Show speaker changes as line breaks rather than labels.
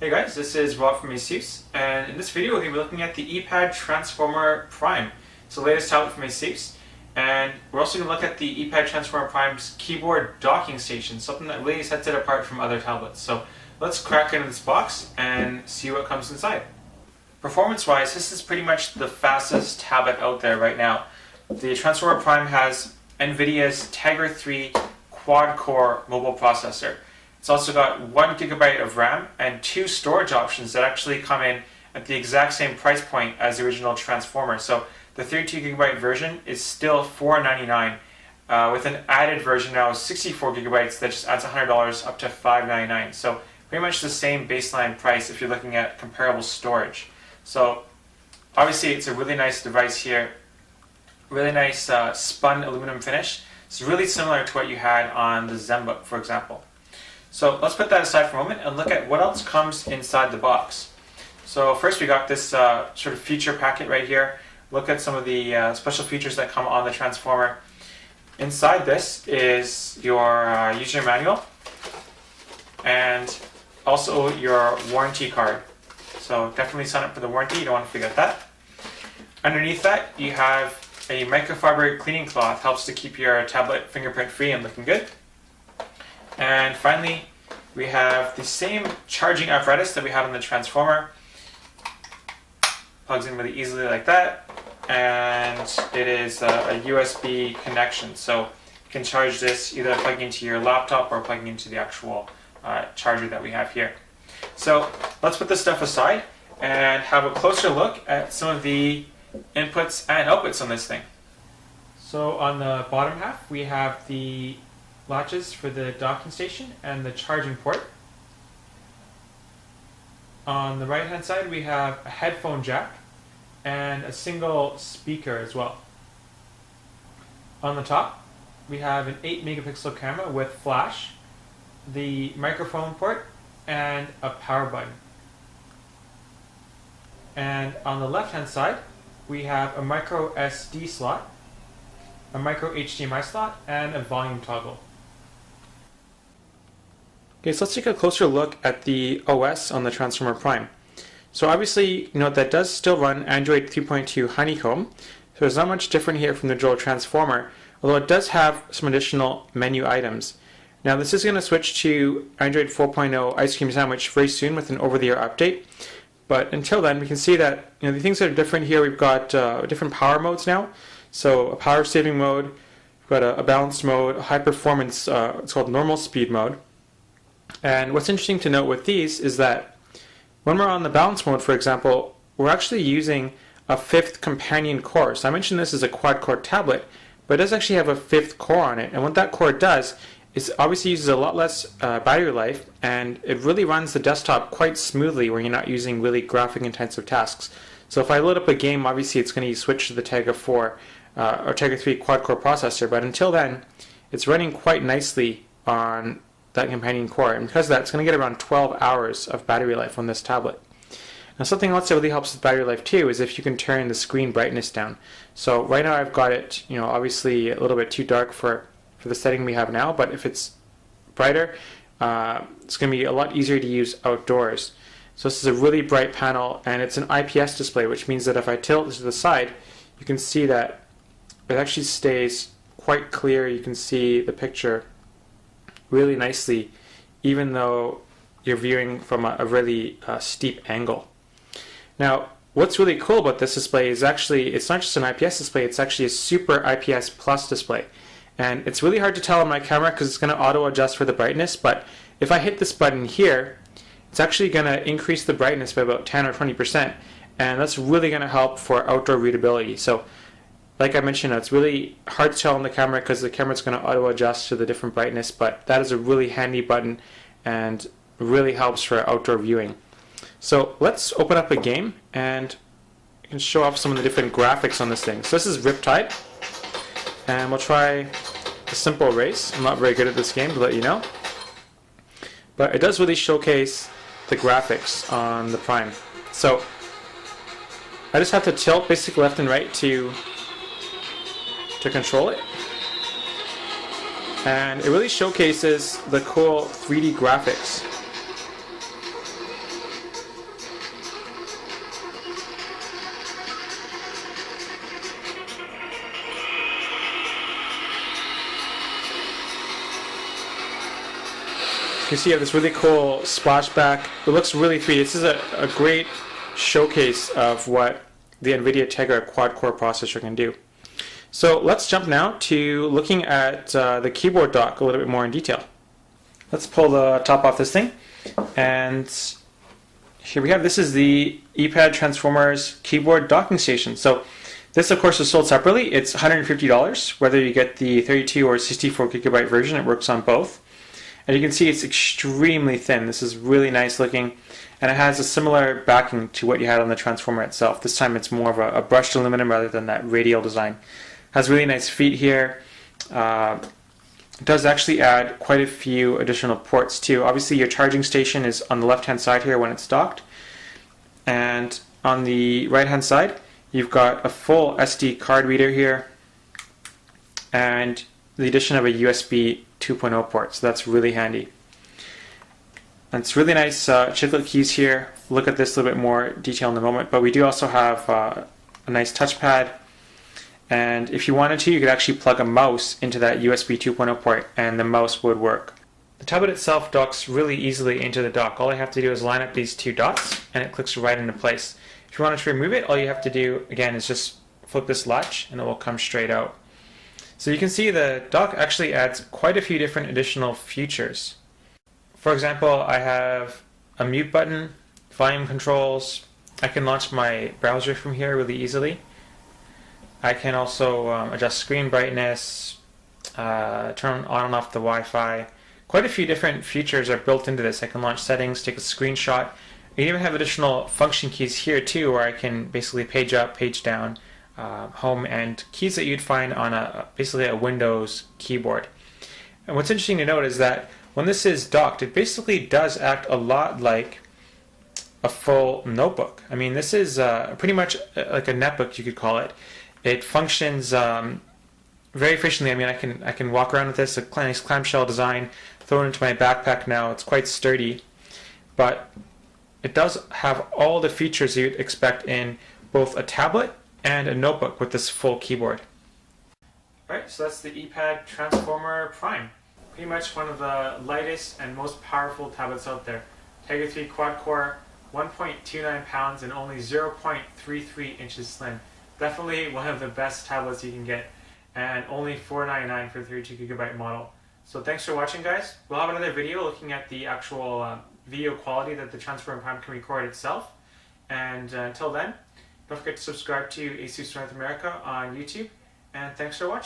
Hey guys, this is Rob from ASUS, and in this video we're going to be looking at the ePad Transformer Prime. It's the latest tablet from ASUS, and we're also going to look at the ePad Transformer Prime's keyboard docking station, something that really sets it apart from other tablets. So let's crack into this box and see what comes inside. Performance-wise, this is pretty much the fastest tablet out there right now. The Transformer Prime has NVIDIA's Tegra 3 quad-core mobile processor. It's also got 1 GB of RAM and 2 storage options that actually come in at the exact same price point as the original Transformer. So the 32 GB version is still $499, with an added version now of 64 GB that just adds $100 up to $599. So pretty much the same baseline price if you're looking at comparable storage. So obviously it's a really nice device here, really nice spun aluminum finish. It's really similar to what you had on the ZenBook, for example. So let's put that aside for a moment and look at what else comes inside the box. So first we got this sort of feature packet right here. Look at some of the special features that come on the Transformer. Inside this is your user manual and also your warranty card. So definitely sign up for the warranty, you don't want to forget that. Underneath that you have a microfiber cleaning cloth, helps to keep your tablet fingerprint free and looking good. And finally, we have the same charging apparatus that we had on the Transformer. Plugs in really easily like that, and it is a USB connection, so you can charge this either plugging into your laptop or plugging into the actual charger that we have here. So let's put this stuff aside and have a closer look at some of the inputs and outputs on this thing. So on the bottom half we have the latches for the docking station and the charging port. On the right hand side we have a headphone jack and a single speaker as well. On the top we have an 8 megapixel camera with flash, the microphone port, and a power button. And on the left hand side we have a micro SD slot, a micro HDMI slot, and a volume toggle. Okay, so let's take a closer look at the OS on the Transformer Prime. So obviously, that does still run Android 3.2 Honeycomb, so there's not much different here from the dual Transformer, although it does have some additional menu items. Now this is going to switch to Android 4.0 Ice Cream Sandwich very soon with an over-the-air update, but until then we can see that the things that are different here, we've got different power modes now. So a power saving mode, we've got a balanced mode, a high performance, it's called normal speed mode. And what's interesting to note with these is that when we're on the balance mode, for example, we're actually using a 5th companion core. So I mentioned this is a quad-core tablet, but it does actually have a 5th core on it. And what that core does is obviously uses a lot less battery life, and it really runs the desktop quite smoothly when you're not using really graphic-intensive tasks. So if I load up a game, obviously it's going to switch to the Tegra 4 or Tegra 3 quad-core processor, but until then, it's running quite nicely on that companion core, and because of that, it's going to get around 12 hours of battery life on this tablet. Now something else that really helps with battery life too is if you can turn the screen brightness down. So right now I've got it, obviously a little bit too dark for the setting we have now, but if it's brighter, it's going to be a lot easier to use outdoors. So this is a really bright panel, and it's an IPS display, which means that if I tilt this to the side, you can see that it actually stays quite clear. You can see the picture really nicely, even though you're viewing from a really steep angle. Now, what's really cool about this display is actually, it's not just an IPS display, it's actually a Super IPS Plus display. And it's really hard to tell on my camera because it's going to auto adjust for the brightness, but if I hit this button here, it's actually going to increase the brightness by about 10 or 20%, and that's really going to help for outdoor readability. So like I mentioned, it's really hard to tell on the camera because the camera's going to auto adjust to the different brightness, but that is a really handy button and really helps for outdoor viewing. So let's open up a game and I can show off some of the different graphics on this thing. So this is Riptide, and we'll try a simple race. I'm not very good at this game, to let you know, but it does really showcase the graphics on the Prime. So I just have to tilt basically left and right to control it, and it really showcases the cool 3D graphics. can see you have this really cool splashback. It looks really 3D. This is a great showcase of what the NVIDIA Tegra quad-core processor can do. So let's jump now to looking at the keyboard dock a little bit more in detail. Let's pull the top off this thing, and here we have, this is the ePad Transformers keyboard docking station. So this, of course, is sold separately. It's $150, whether you get the 32 or 64 gigabyte version. It works on both. And you can see it's extremely thin. This is really nice looking, and it has a similar backing to what you had on the Transformer itself. This time it's more of a brushed aluminum rather than that radial design. Has really nice feet here. It does actually add quite a few additional ports too. Obviously your charging station is on the left hand side here when it's docked, and on the right hand side you've got a full SD card reader here and the addition of a USB 2.0 port, so that's really handy. And it's really nice chiclet keys here. We'll look at this a little bit more detail in a moment, but we do also have a nice touchpad. And if you wanted to, you could actually plug a mouse into that USB 2.0 port and the mouse would work. The tablet itself docks really easily into the dock. All I have to do is line up these two dots and it clicks right into place. If you wanted to remove it, all you have to do, again, is just flip this latch and it will come straight out. So you can see the dock actually adds quite a few different additional features. For example, I have a mute button, volume controls. I can launch my browser from here really easily. I can also adjust screen brightness, turn on and off the Wi-Fi. Quite a few different features are built into this. I can launch settings, take a screenshot. You even have additional function keys here too, where I can basically page up, page down, home, and keys that you'd find on basically a Windows keyboard. And what's interesting to note is that when this is docked, it basically does act a lot like a full notebook. I mean, this is pretty much like a netbook, you could call it. It functions very efficiently. I mean, I can walk around with this, a nice clamshell design, throw it into my backpack now. It's quite sturdy, but it does have all the features you'd expect in both a tablet and a notebook with this full keyboard. Alright, so that's the ePad Transformer Prime. Pretty much one of the lightest and most powerful tablets out there. Tegra 3 quad-core, 1.29 pounds and only 0.33 inches slim. Definitely one of the best tablets you can get, and only $499 for the 32GB model. So thanks for watching, guys. We'll have another video looking at the actual video quality that the Transformer Prime can record itself. And until then, don't forget to subscribe to ASUS North America on YouTube, and thanks for watching.